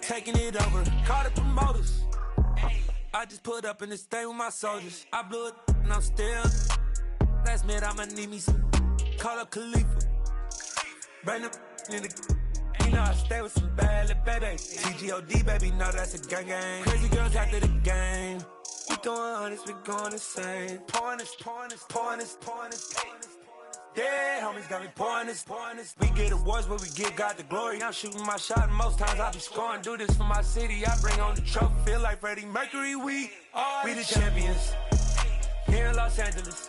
taking it over. Call the promoters. I just put up in this thing with my soldiers. I blew it and I'm still. Last minute I'ma need me some. Call up Khalifa. Bring them in the. You know I stay with some bad little baby. TGOD baby, know that's a gang gang. Crazy girls after the game. We going honest, we going insane. Pouring this. Yeah, homies got me pouring this. We get awards, but we give God the glory. I'm shooting my shot, and most times I be scoring. Do this for my city, I bring on the trophy. Feel like Freddie Mercury, we the champions. Here in Los Angeles,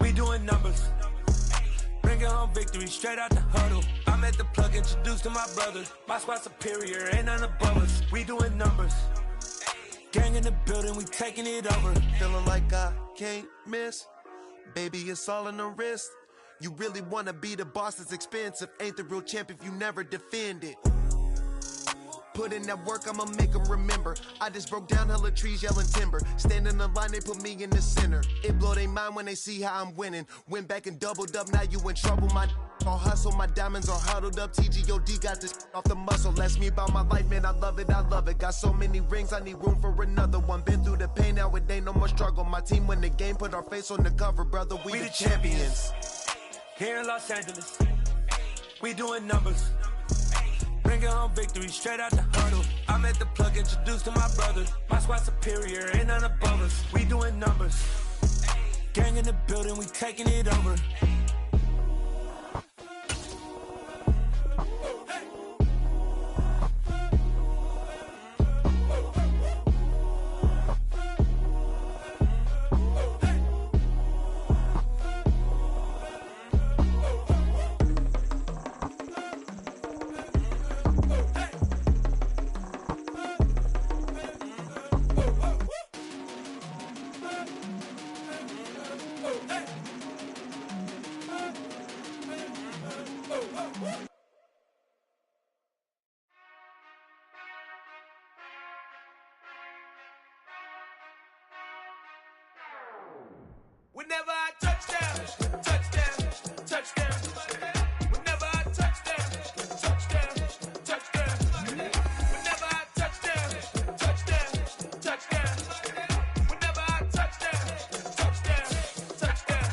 we doing numbers. Bringing home victory, straight out the huddle. I'm at the plug, introduced to my brothers. My squad superior, ain't none above us. We doing numbers. Gang in the building, we taking it over. Feeling like I can't miss. Baby, it's all in the wrist. You really wanna be the boss, it's expensive. Ain't the real champ if you never defend it. Put in that work, I'ma make them remember. I just broke down hella trees, yelling timber. Stand in the line, they put me in the center. It blow their mind when they see how I'm winning. Went back and doubled up, now you in trouble. My all hustle, my diamonds are huddled up. TGOD got this off the muscle. Ask me about my life, man, I love it. Got so many rings, I need room for another one. Been through the pain, now it ain't no more struggle. My team win the game, put our face on the cover, brother. We the champions. Here in Los Angeles, we doing numbers. Bringing home victory, straight out the huddle. I'm at the plug, introduced to my brothers. My squad superior, ain't none above us. We doing numbers. Gang in the building, we taking it over. Whenever I touchdown, touchdown, touchdown. Whenever I touchdown, touchdown, touchdown. Whenever I touchdown, touchdown, touchdown. Whenever I touchdown, touchdown, touchdown.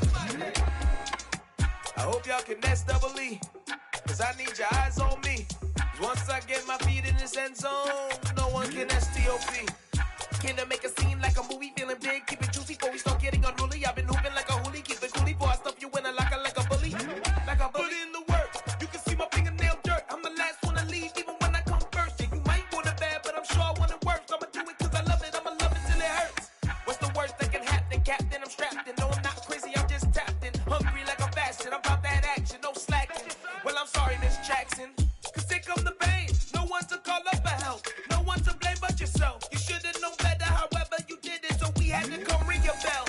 I hope y'all can nest double E, cause I need your eyes on me. Cause once I get my feet in this end zone, no one can STOP. Came to make a scene like a movie, feeling big, keep it juicy before we start getting unruly. I've been hooping like a hoolie, keep it coolie before I stuff you in a locker like a bully. Like a bully. Put in the work, you can see my fingernail dirt. I'm the last one to leave, even when I come first. Yeah, you might want it bad, but I'm sure I want it worse. I'ma do it cause I love it, I'ma love it till it hurts. What's the worst that can happen, Captain? I'm strapped in, no I'm not crazy, I'm just tapped in. Hungry like I'm fasting, I'm about that action, no slacking. Well, I'm sorry, Miss Jackson, cause here come the pain. No one to call up for help, no one to blame but yourself. You should've known better, however you did it, so we had to come ring your bell.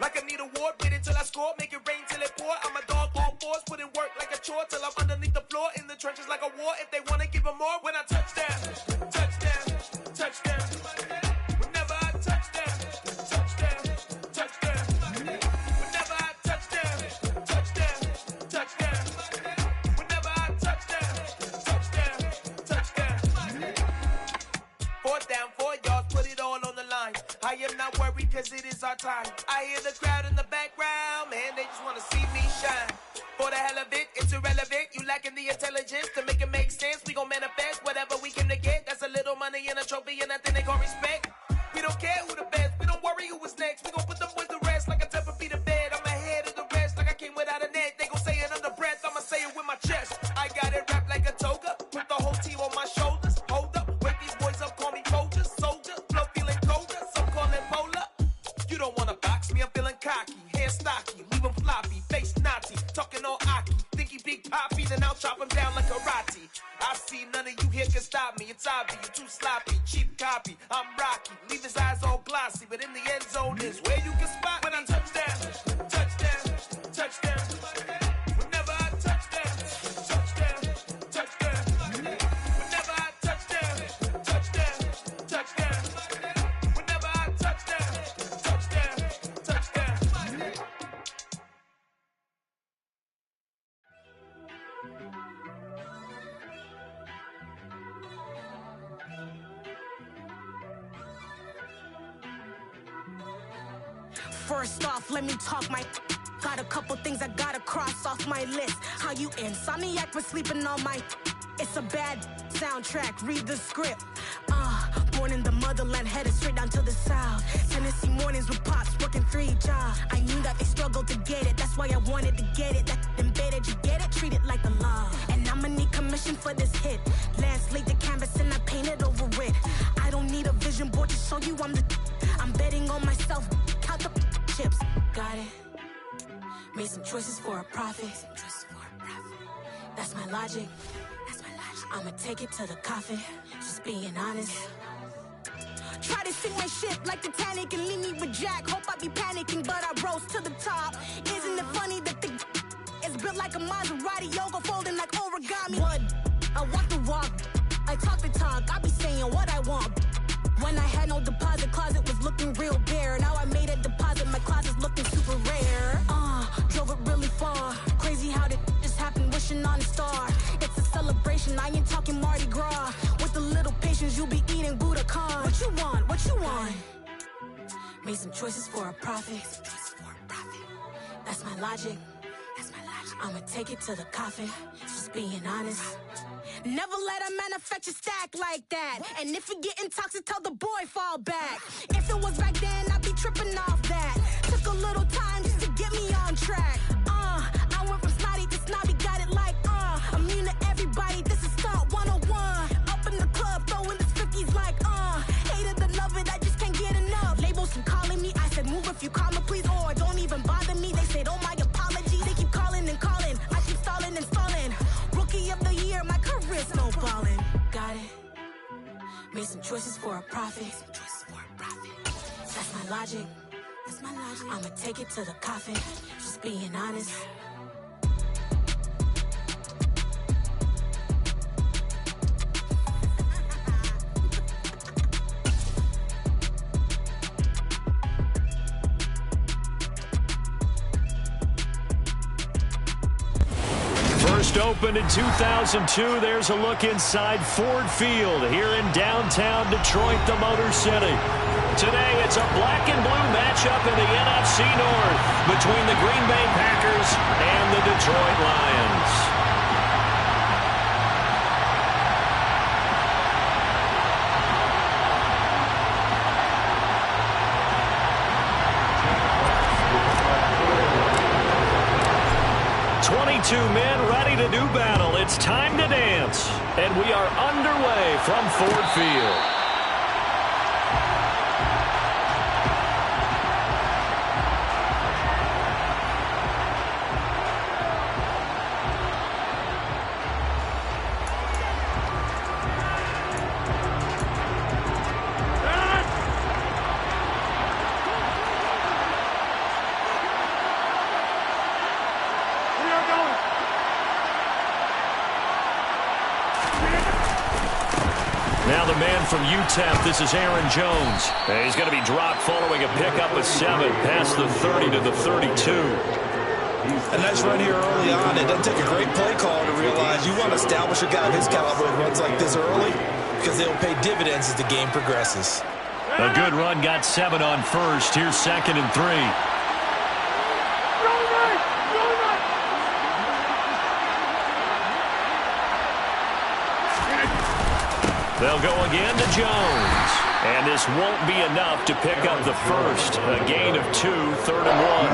Like I need a ward, wait until I score, make it rain till it pour. I'm a dog on fours, put in work like a chore till I'm underneath the floor, in the trenches like a war. If they wanna give them more, when I touchdown, touchdown, touchdown. Whenever I touchdown, touchdown, touchdown. Whenever I touchdown, touchdown, touchdown. Whenever I touchdown, touchdown, touchdown. Fourth down, 4 yards, put it all on the line. I am not worried cause it is our time. I hear the crowd in the background, man, they just wanna see me shine. For the hell of it, it's irrelevant. You lacking the intelligence to make it make sense. We gon' manifest whatever we came to get. That's a little money and a trophy and nothing they gon' respect. We don't care who the best, we don't worry who was next. We gon' put them boys to rest like a temper feet of bed. I'm ahead of the rest like I came without a net. They gon' say it under breath, I'ma say it with my chest. I got it wrapped like a toga, put the whole team on my shoulders. Hold up, wake these boys up, call me Folger, soldier. Flow feeling colder, some call it polar. You don't wanna box me, I'm feeling cocky. Hair stocky, leave him floppy, face naughty. Talking all aki, think he big poppy, then I'll chop him down like karate. I see none of you here can stop me. It's obvious, you too sloppy, cheap copy. I'm Rocky, leave his eyes all glossy, but in the end zone is where you can spot when I touchdown, touchdown, touchdown. Whenever I touchdown, touchdown, touchdown. Whenever I touchdown, touchdown, touchdown. Whenever I touchdown, touchdown, touchdown. First off, let me talk my. Got a couple things I gotta cross off my list. How you insomniac for sleeping on my. It's a bad soundtrack, read the script. Born in the motherland, headed straight down to the south. Tennessee mornings with pops, working 3 jobs. I knew that they struggled to get it, that's why I wanted to get it. That embedded, you get it, treat it like the law. And I'ma need commission for this hit. Lance laid the canvas and I painted over it. I don't need a vision board to show you I'm betting on myself, count the chips. Got it. Made some choices for a profit. That's my logic. I'ma take it to the coffin, just being honest. Try to sink my ship like Titanic and leave me with Jack. Hope I be panicking, but I rose to the top. Isn't it funny that the is built like a Maserati, yoga folding like origami? What? I walk the walk, I talk the talk, I be saying what I want. When I had no deposit, closet was looking real bare. Now I made a deposit, my closet's looking super rare. Drove it really far. Crazy how did just happen, wishing on a star. It's a celebration, I ain't talking Mardi Gras. With a little patience, you'll be eating Budokan. What you want? What you want? Made some choices for a profit. That's my logic. I'ma take it to the coffin, just being honest. Never let a manufacture stack like that. And if you getting toxic, tell the boy fall back. If it was back then, I'd be tripping off that. Took a little time just to get me on track. I went from snotty to snobby, got it like immune to everybody, this is stunt 101. Up in the club, throwing the 50s like hate it or love it, I just can't get enough. Labels from calling me, I said move if you call me please, or don't even bother me. They said oh my apologies, they keep calling and calling. I keep stalling and stalling. Rookie of the year, my career snowballing. Got it. Made some choices for a profit. That's my logic. I'ma take it to the coffin, just being honest. First opened in 2002, there's a look inside Ford Field here in downtown Detroit, the Motor City. Today, it's a black and blue matchup in the NFC North between the Green Bay Packers and the Detroit Lions. Two men ready to do battle. It's time to dance. And we are underway from Ford Field. Now the man from UTEP, this is Aaron Jones. He's going to be dropped following a pickup of 7 past the 30 to the 32. A nice run here early on. It doesn't take a great play call to realize you want to establish a guy of his caliber who runs like this early because they'll pay dividends as the game progresses. A good run, got 7 on first. Here's 2nd and 3. They'll go again to Jones. And this won't be enough to pick up the first. A gain of 2, 3rd and 1.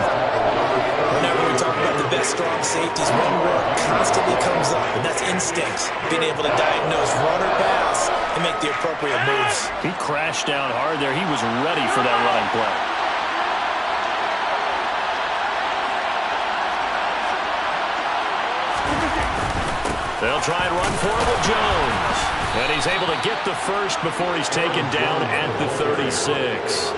Whenever we talk about the best strong safeties, one word constantly comes up, and that's instinct. Being able to diagnose run or pass and make the appropriate moves. He crashed down hard there. He was ready for that running play. They'll try and run for it with Jones. And he's able to get the first before he's taken down at the 36.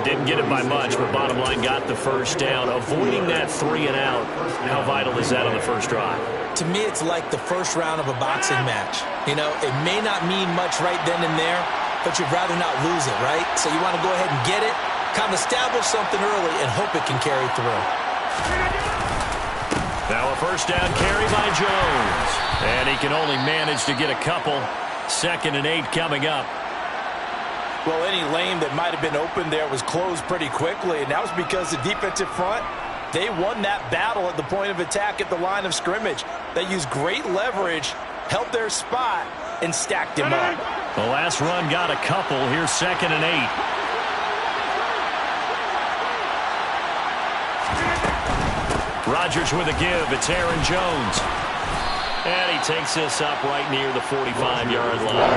Didn't get it by much, but bottom line got the first down. Avoiding that 3 and out. How vital is that on the first drive? To me, it's like the first round of a boxing match. You know, it may not mean much right then and there, but you'd rather not lose it, right? So you want to go ahead and get it, kind of establish something early, and hope it can carry through. Now a first down carry by Jones. And he can only manage to get a couple. 2nd and 8 coming up. Well, any lane that might have been open there was closed pretty quickly, and that was because the defensive front, they won that battle at the point of attack at the line of scrimmage. They used great leverage, held their spot, and stacked him up. The last run got a couple. Here's 2nd and 8. Rodgers with a give. It's Aaron Jones. And he takes this up right near the 45-yard line.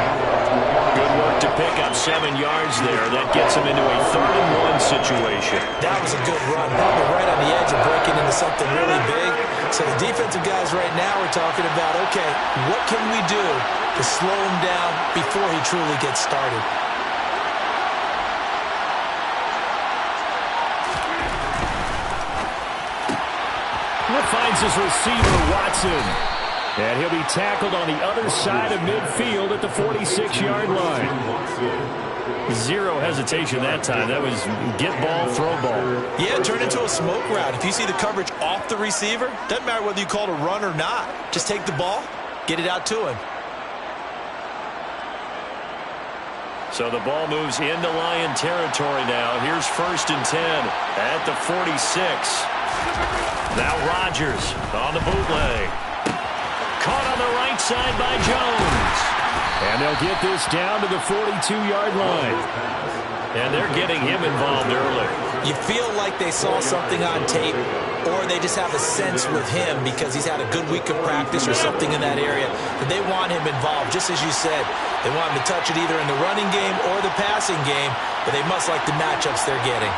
Good work to pick up 7 yards there. That gets him into a 3rd and 1 situation. That was a good run. Probably right on the edge of breaking into something really big. So the defensive guys right now are talking about, okay, what can we do to slow him down before he truly gets started? Finds his receiver, Watson. And he'll be tackled on the other side of midfield at the 46-yard line. 0 hesitation that time. That was get ball, throw ball. Yeah, turn into a smoke route. If you see the coverage off the receiver, doesn't matter whether you call it a run or not. Just take the ball, get it out to him. So the ball moves into Lion territory now. Here's 1st and 10 at the 46. Now Rodgers on the bootleg. Caught on the right side by Jones. And they'll get this down to the 42-yard line. And they're getting him involved early. You feel like they saw something on tape, or they just have a sense with him because he's had a good week of practice or something in that area that they want him involved. Just as you said, they want him to touch it either in the running game or the passing game, but they must like the matchups they're getting.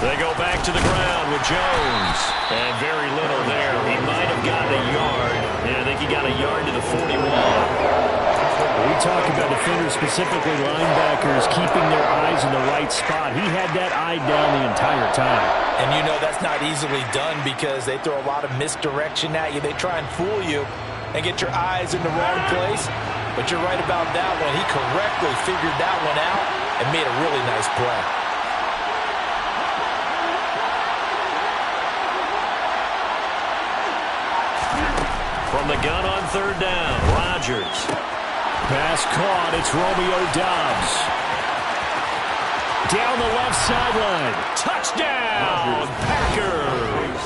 They go back to the ground with Jones. And very little there. He might have gotten a yard. Yeah, I think he got a yard to the 41. We talk about defenders, specifically linebackers, keeping their eyes in the right spot. He had that eye down the entire time. And you know that's not easily done because they throw a lot of misdirection at you. They try and fool you and get your eyes in the wrong place. But you're right about that one. He correctly figured that one out and made a really nice play. From the gun on 3rd down, Rodgers. Pass caught, it's Romeo Doubs. Down the left sideline. Touchdown, Packers.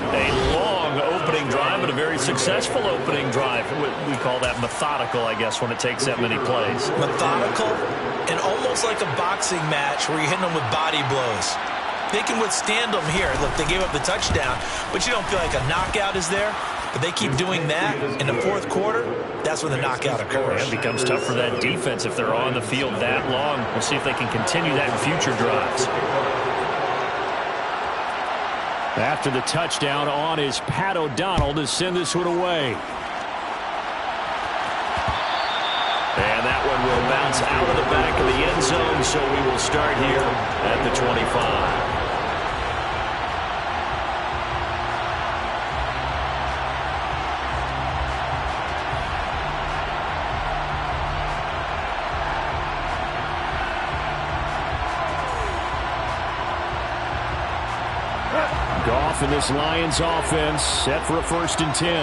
A long opening drive, but a very successful opening drive. We call that methodical, I guess, when it takes that many plays. Methodical and almost like a boxing match where you're hitting them with body blows. They can withstand them here. Look, they gave up the touchdown, but you don't feel like a knockout is there. But they keep doing that in the 4th quarter, that's when the knockout occurs. It becomes tough for that defense if they're on the field that long. We'll see if they can continue that in future drives. After the touchdown, on is Pat O'Donnell to send this one away. And that one will bounce out of the back of the end zone, so we will start here at the 25. Goff in this Lions offense set for a 1st and 10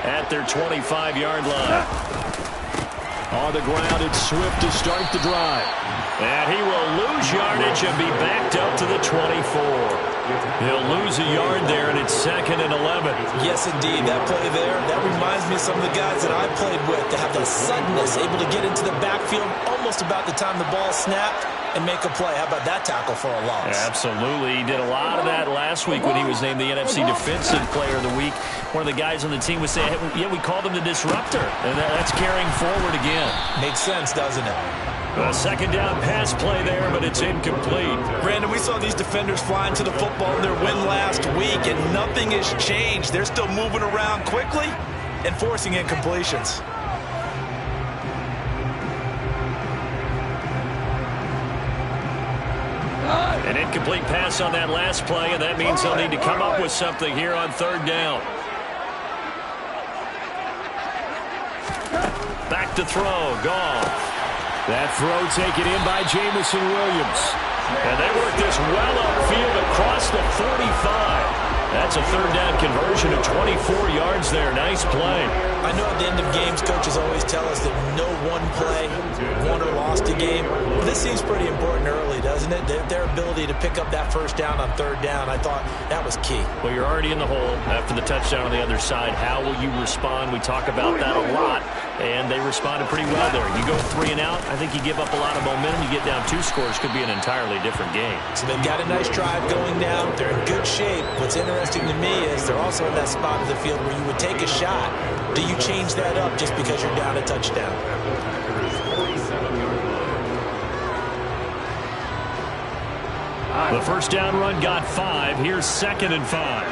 at their 25-yard line. On the ground, it's Swift to start the drive. And he will lose yardage and be backed up to the 24. He'll lose a yard there, and it's 2nd and 11. Yes, indeed. That play there, that reminds me of some of the guys that I played with that have that suddenness, able to get into the backfield almost about the time the ball snapped and make a play. How about that tackle for a loss? Absolutely. He did a lot of that last week when he was named the NFC Defensive Player of the Week. One of the guys on the team was saying, hey, yeah, we called him the disruptor. And that's carrying forward again. Makes sense, doesn't it? A 2nd down pass play there, but it's incomplete. Brandon, we saw these defenders flying to the football in their win last week, and nothing has changed. They're still moving around quickly and forcing incompletions. An incomplete pass on that last play, and that means they'll need to come up with something here on 3rd down. Back to throw, Goff. That throw taken in by Jamison Williams. And they work this well upfield across the 45. That's a third down conversion of 24 yards there. Nice play. I know at the end of games, coaches always tell us that no one play won or lost a game. But this seems pretty important early, doesn't it? Their ability to pick up that first down on third down, I thought that was key. Well, you're already in the hole after the touchdown on the other side. How will you respond? We talk about that a lot, and they responded pretty well there. You go 3 and out, I think you give up a lot of momentum. You get down 2 scores, could be an entirely different game. So they've got a nice drive going now. They're in good shape. What's interesting to me is they're also in that spot of the field where you would take a shot. Do you change that up just because you're down a touchdown? The first down run got 5. Here's 2nd and 5.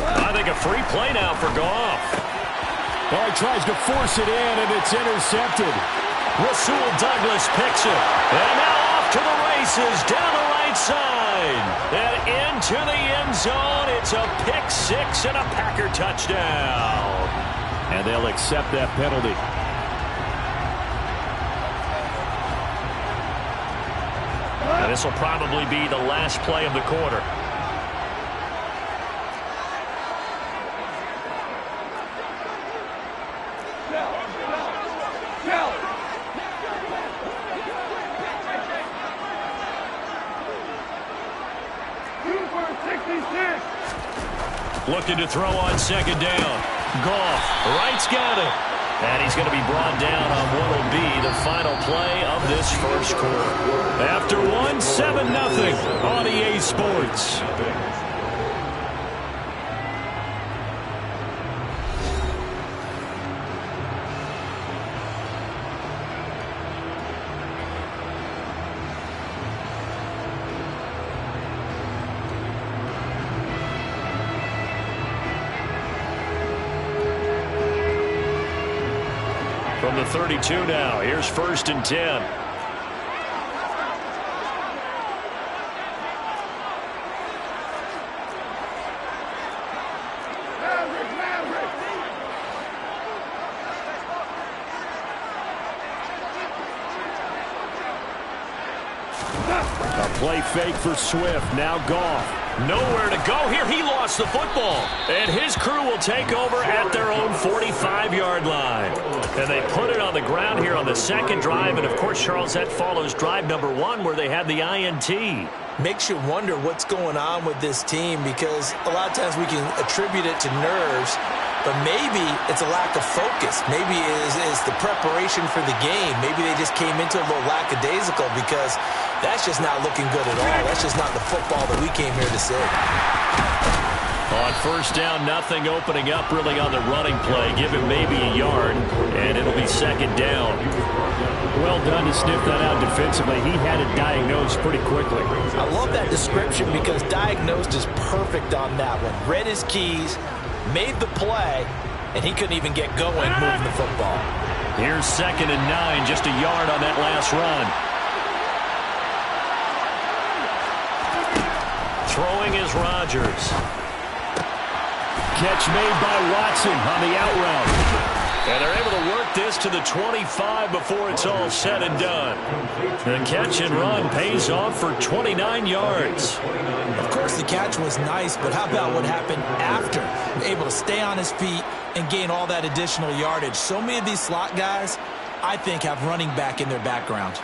I think a free play now for Goff. Well, he tries to force it in, and it's intercepted. Rasul Douglas picks it. And now off to the races down the right side. And into the end zone. It's a pick 6 and a Packer touchdown. And they'll accept that penalty. And this will probably be the last play of the quarter. Looking to throw on 2nd down. Goff, right's got it. And he's going to be brought down on what will be the final play of this first quarter. After 1, 7-0 on EA Sports. From the 32 now, here's 1st and 10. A play fake for Swift. Now Goff. Nowhere to go here. He lost the football. And his crew will take over at their own 45-yard line. And they put it on the ground here on the 2nd drive. And, of course, Charles, that follows drive number 1 where they had the INT. Makes you wonder what's going on with this team because a lot of times we can attribute it to nerves, but maybe it's a lack of focus. Maybe it's the preparation for the game. Maybe they just came into a little lackadaisical because that's just not looking good at all. That's just not the football that we came here to see. On 1st down, nothing opening up really on the running play. Give him maybe a yard, and it'll be 2nd down. Well done to sniff that out defensively. He had it diagnosed pretty quickly. I love that description because diagnosed is perfect on that one. Read his keys, made the play, and he couldn't even get going moving the football. Here's 2nd and 9, just a yard on that last run. Throwing is Rodgers. Catch made by Watson on the out route. And they're able to work this to the 25 before it's all said and done. The catch and run pays off for 29 yards. Of course, the catch was nice, but how about what happened after? Able to stay on his feet and gain all that additional yardage. So many of these slot guys, I think, have running back in their background.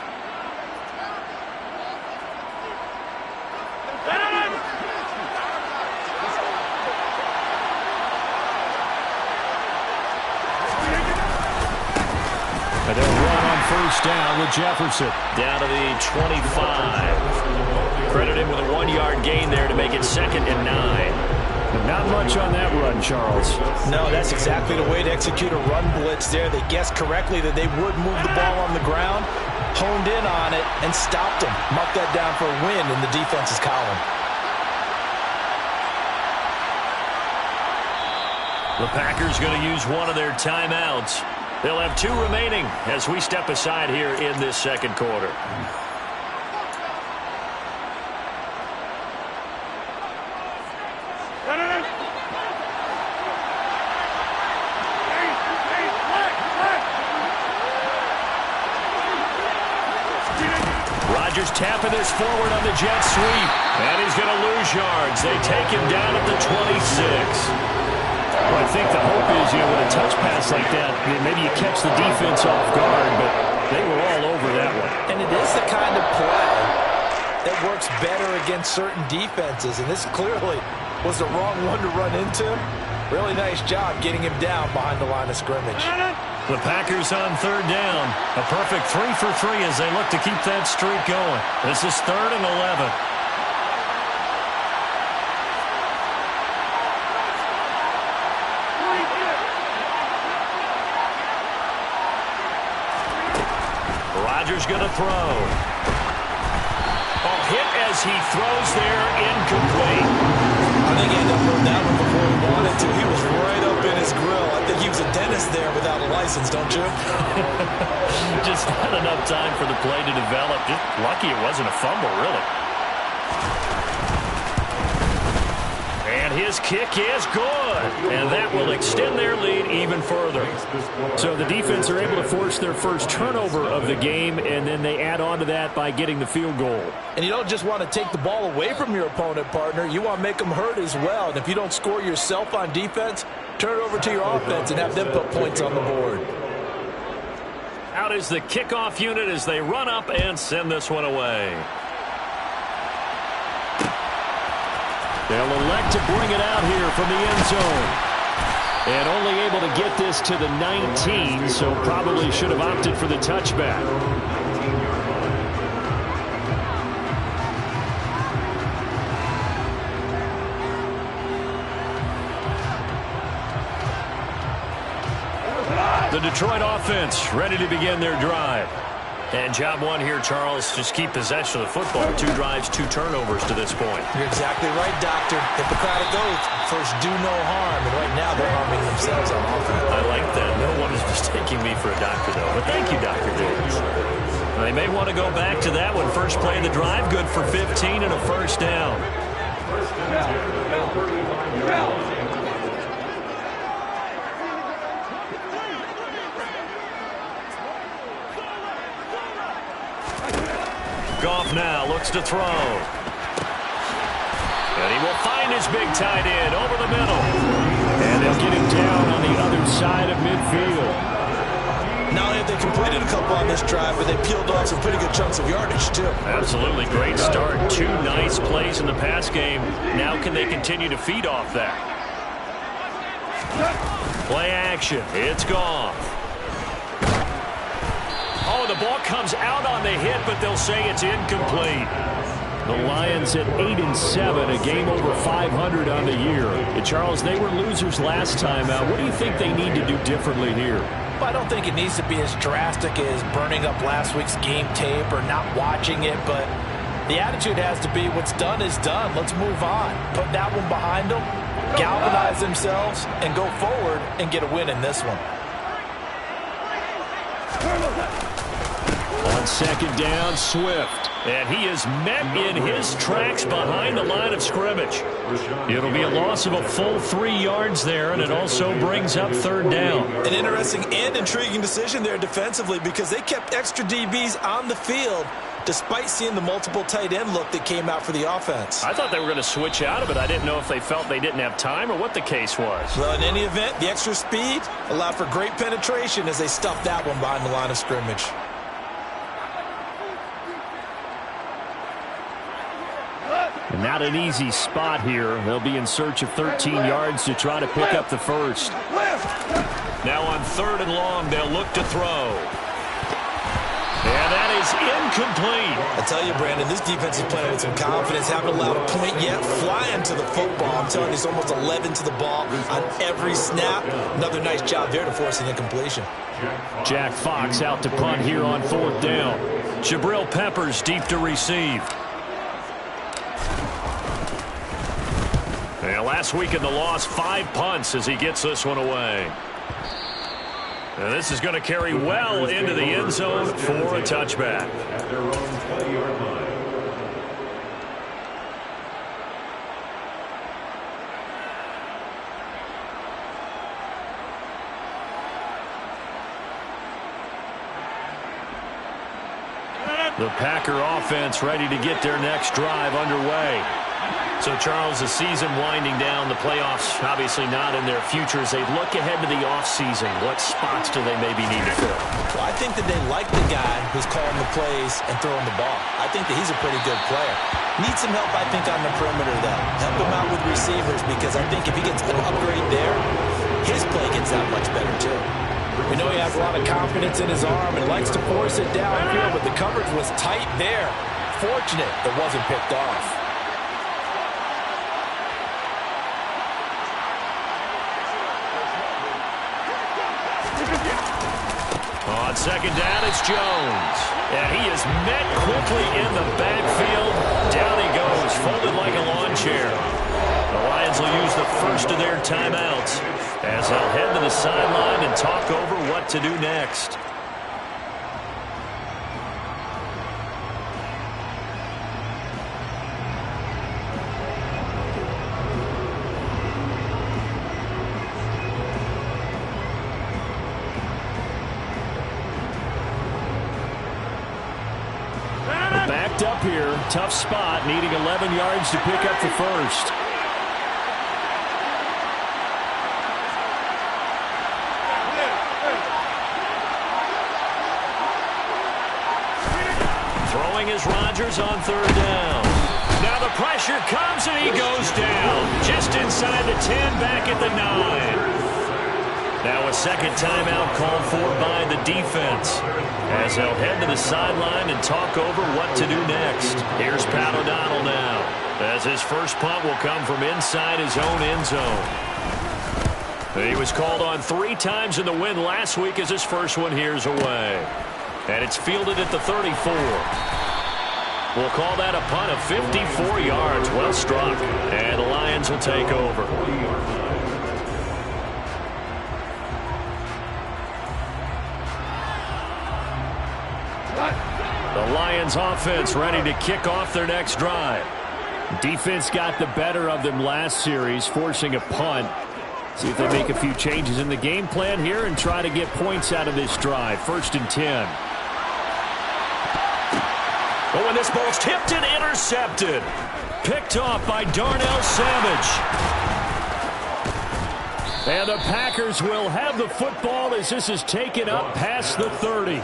And they'll run on 1st down with Jefferson. Down to the 25. Credit him with a 1-yard gain there to make it 2nd and 9. But not much on that run, Charles. No, that's exactly the way to execute a run blitz there. They guessed correctly that they would move the ball on the ground, honed in on it, and stopped them. Mark that down for a win in the defense's column. The Packers going to use one of their timeouts. They'll have 2 remaining as we step aside here in this 2nd quarter. Rodgers tapping this forward on the jet sweep. And he's going to lose yards. They take him down at the 26. Well, I think the hope is, with a touch pass like that, maybe you catch the defense off guard, but they were all over that one. And it is the kind of play that works better against certain defenses, and this clearly was the wrong one to run into. Really nice job getting him down behind the line of scrimmage. The Packers on third down. A perfect 3 for 3 as they look to keep that streak going. This is 3rd and 11. Rodgers going to throw. Oh, hit as he throws there, incomplete. I think he ended up throwing that one before he wanted to. He was right up in his grill. I think he was a dentist there without a license, don't you? Just not enough time for the play to develop. Just lucky it wasn't a fumble, really. And his kick is good. And that will extend their lead even further. So the defense are able to force their first turnover of the game, and then they add on to that by getting the field goal. And you don't just want to take the ball away from your opponent, partner. You want to make them hurt as well. And if you don't score yourself on defense, turn it over to your offense and have them put points on the board. Out is the kickoff unit as they run up and send this one away. They'll elect to bring it out here from the end zone. And only able to get this to the 19, so probably should have opted for the touchback. The Detroit offense ready to begin their drive. And job one here, Charles, just keep possession of the football. 2 drives, 2 turnovers to this point. You're exactly right, Doctor. Hippocratic oath. First, do no harm. And right now, they're harming themselves on offense. I like that. No one is mistaking me for a doctor, though. But thank you, Dr. Davis. They may want to go back to that one. First play of the drive, good for 15 and a first down. Goff now looks to throw. And he will find his big tight end over the middle. And they'll get him down on the other side of midfield. Not only have they completed a couple on this drive, but they peeled off some pretty good chunks of yardage, too. Absolutely great start. 2 nice plays in the pass game. Now can they continue to feed off that? Play action. It's Goff. Oh, the ball comes out on the hit, but they'll say it's incomplete. The Lions at 8-7, a game over 500 on the year. And Charles, they were losers last time out. What do you think they need to do differently here? Well, I don't think it needs to be as drastic as burning up last week's game tape or not watching it, but the attitude has to be what's done is done. Let's move on. Put that one behind them, galvanize themselves, and go forward and get a win in this one. On second down, Swift. And he is met in his tracks behind the line of scrimmage. It'll be a loss of a full 3 yards there, and it also brings up third down. An interesting and intriguing decision there defensively because they kept extra DBs on the field despite seeing the multiple tight end look that came out for the offense. I thought they were going to switch out of it. I didn't know if they felt they didn't have time or what the case was. Well, in any event, the extra speed allowed for great penetration as they stuffed that one behind the line of scrimmage. And not an easy spot here. They'll be in search of 13 yards to try to pick up the first. Now on 3rd and long, they'll look to throw. And that is incomplete. I tell you, Brandon, this defense is playing with some confidence. Haven't allowed a point yet. Flying to the football. I'm telling you, it's almost 11 to the ball on every snap. Another nice job there to force an incompletion. Jack Fox out to punt here on 4th down. Jabril Peppers deep to receive. And last week in the loss, 5 punts as he gets this one away. And this is going to carry well into the end zone for a touchback. The Packer offense ready to get their next drive underway. So, Charles, the season winding down, the playoffs obviously not in their future. As they look ahead to the offseason, what spots do they maybe need to fill? Well, I think that they like the guy who's calling the plays and throwing the ball. I think that he's a pretty good player. Needs some help, I think, on the perimeter, though. Help him out with receivers, because I think if he gets an upgrade there, his play gets that much better, too. We know he has a lot of confidence in his arm and likes to force it downfield, but the coverage was tight there. Fortunate it wasn't picked off. On second down, it's Jones. And he is met quickly in the backfield. Down he goes, folded like a lawn chair. The Lions will use the first of their timeouts as they'll head to the sideline and talk over what to do next. Backed up here, tough spot, needing 11 yards to pick up the first. Throwing is Rodgers on third down. Now the pressure comes and he goes down. Just inside the 10, back at the 9. Now a second timeout called for by the defense as they'll head to the sideline and talk over what to do next. Here's Pat O'Donnell now as his first punt will come from inside his own end zone. He was called on 3 times in the win last week as his first one here's away. And it's fielded at the 34. We'll call that a punt of 54 yards. Well struck. And the Lions will take over. The Lions offense ready to kick off their next drive. Defense got the better of them last series, forcing a punt. See if they make a few changes in the game plan here and try to get points out of this drive. 1st and 10. Oh, and this ball's tipped and intercepted. Picked off by Darnell Savage. And the Packers will have the football as this is taken up past the 30.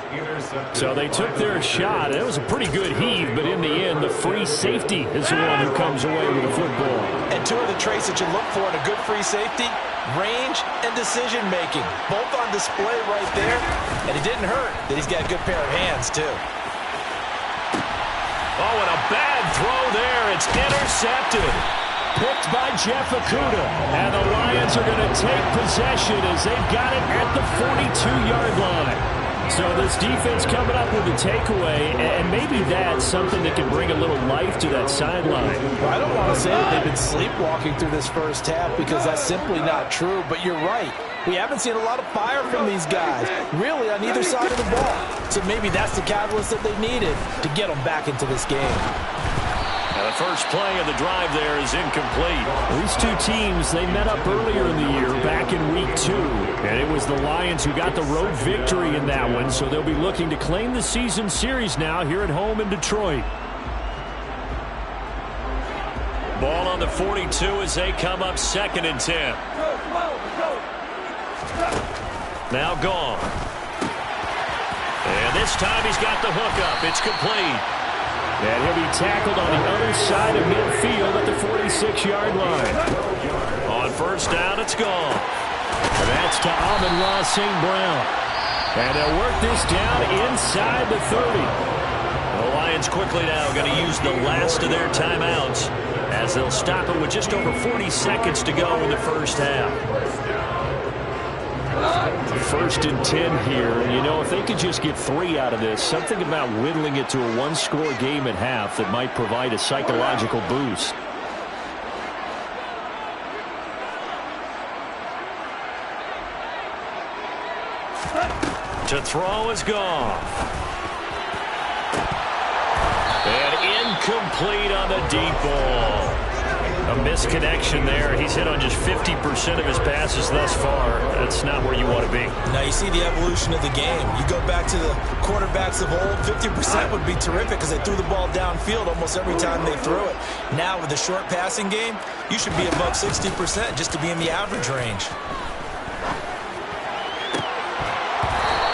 So they took their shot. It was a pretty good heave, but in the end, the free safety is the one who comes away with the football. And 2 of the traits that you look for in a good free safety, range and decision-making. Both on display right there. And it didn't hurt that he's got a good pair of hands, too. Oh, and a bad throw there. It's intercepted. Picked by Jeff Okudah. And the Lions are going to take possession as they've got it at the 42-yard line. So this defense coming up with a takeaway, and maybe that's something that can bring a little life to that sideline. Well, I don't want to say that they've been sleepwalking through this first half because that's simply not true, but you're right. We haven't seen a lot of fire from these guys, really, on either side of the ball. So maybe that's the catalyst that they needed to get them back into this game. Now the first play of the drive there is incomplete. These 2 teams, they met up earlier in the year, back in week 2. And it was the Lions who got the road victory in that one, so they'll be looking to claim the season series now here at home in Detroit. Ball on the 42 as they come up 2nd and 10. Now gone. And this time he's got the hookup. It's complete. And he'll be tackled on the other side of midfield at the 46-yard line. On first down, it's gone. And that's to Amon-Ra St. Brown. And they'll work this down inside the 30. The Lions quickly now going to use the last of their timeouts as they'll stop it with just over 40 seconds to go in the first half. 1st and 10 here, and you know, if they could just get 3 out of this, something about whittling it to a 1-score game at half that might provide a psychological boost. To throw is gone. And incomplete on the deep ball. A misconnection there. He's hit on just 50% of his passes thus far. That's not where you want to be. Now you see the evolution of the game. You go back to the quarterbacks of old, 50% would be terrific because they threw the ball downfield almost every time they threw it. Now with the short passing game, you should be above 60% just to be in the average range.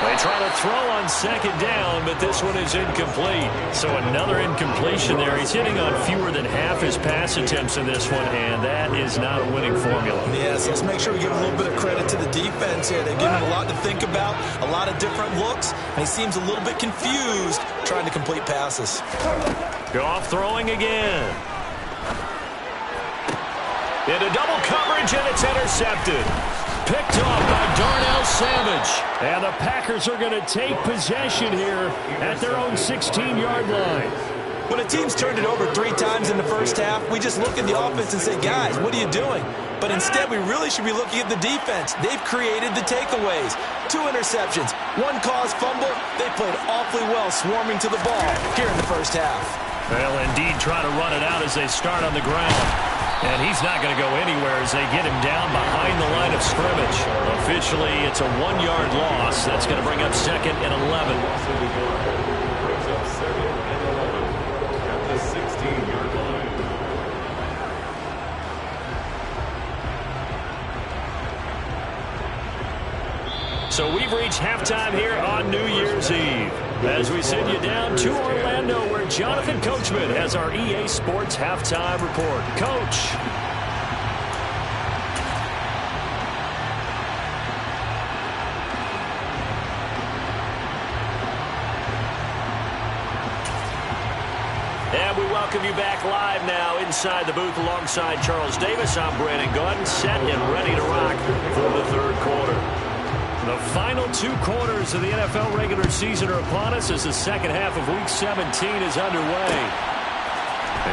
They try to throw on second down, but this one is incomplete. So another incompletion there. He's hitting on fewer than half his pass attempts in this one, and that is not a winning formula. Yes, let's make sure we give a little bit of credit to the defense here. They've given him a lot to think about, a lot of different looks, and he seems a little bit confused trying to complete passes. Goff throwing again. Into double coverage, and it's intercepted. Picked off by Darnell Savage. And the Packers are going to take possession here at their own 16-yard line. When a team's turned it over 3 times in the first half, we just look at the offense and say, guys, what are you doing? But instead, we really should be looking at the defense. They've created the takeaways. 2 interceptions, 1 caused fumble. They played awfully well swarming to the ball here in the first half. Well, indeed, try to run it out as they start on the ground. And he's not going to go anywhere as they get him down behind the line of scrimmage. Officially, it's a 1-yard loss. That's going to bring up 2nd and 11. At the 16-yard line. So we've reached halftime here on New Year's Eve. As we send you down to Orlando, where Jonathan Coachman has our EA Sports Halftime Report. Coach. And we welcome you back live now inside the booth alongside Charles Davis. I'm Brandon Gordon, set and ready to rock for the 3rd quarter. The final 2 quarters of the NFL regular season are upon us as the second half of Week 17 is underway.